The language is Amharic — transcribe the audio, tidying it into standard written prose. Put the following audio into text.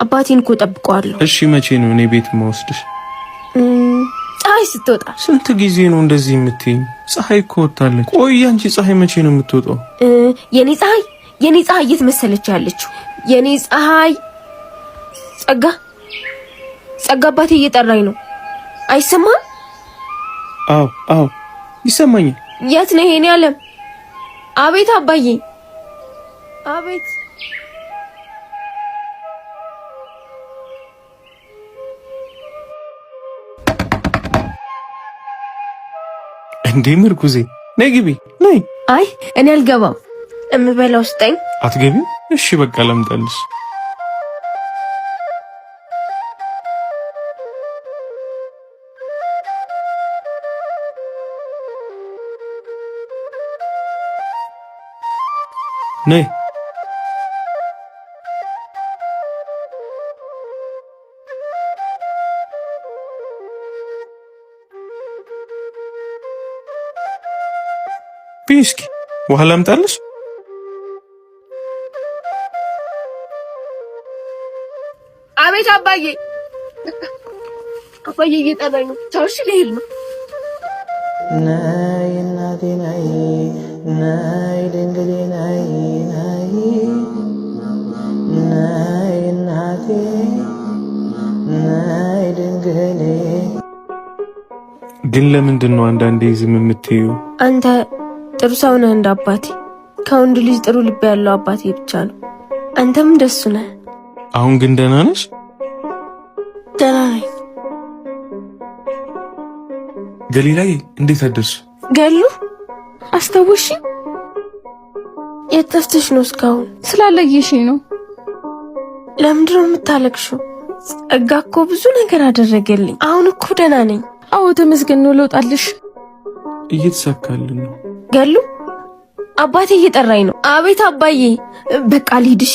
አባቴን እኮ ጠብቀዋለሁ። እሺ መቼ ነው እኔ ቤት የምወስድሽ? ፀሐይ ስትወጣ። ስንት ጊዜ ነው እንደዚህ የምትይኝ? ፀሐይ እኮ ወጣለች። ቆይ አንቺ ፀሐይ መቼ ነው የምትወጣው? የኔ ፀሐይ የት መሰለች ያለችው? የኔ ፀሐይ ጸጋ አባቴ እየጠራኝ ነው። አይሰማም? አዎ ይሰማኛል። የት ነህ የኔ ዓለም? አቤት አባዬ፣ አቤት። እንዴ ምርኩዜ ነይ ግቢ ነይ። አይ እኔ አልገባም። እምበላው ስጠኝ። አትገቢም? እሺ በቃ ለምጣልሽ። ነይ ቢስኪ ውሃ ላምጣልሽ? አቤት አባዬ እየጠራኝ ነው። ቻውሽ ልሄድ ነው። ነይ እናቴ ነይ ነይ ድንግሌ ነይ ነይ ነይ እናቴ ነይ ድንግሌ። ግን ለምንድን ነው አንዳንዴ ዝም የምትይው? አንተ ጥሩ ሰው ነህ እንደ አባቴ። ከወንድ ልጅ ጥሩ ልብ ያለው አባቴ ብቻ ነው። አንተም እንደሱ ነህ። አሁን ግን ደህና ነሽ? ደህና ነኝ። ገሊላዬ እንዴት አደርሽ? ገሉ አስታወሽ? የት ጠፍተሽ ነው እስካሁን? ስላለየሽኝ ነው። ለምንድን ነው የምታለቅሽው? ጸጋ እኮ ብዙ ነገር አደረገልኝ። አሁን እኮ ደህና ነኝ። አዎ ተመስገን ነው። ለውጣልሽ እየተሳካልን ነው። ገሉ አባቴ እየጠራኝ ነው። አቤት አባዬ። በቃ ልሂድ እሺ።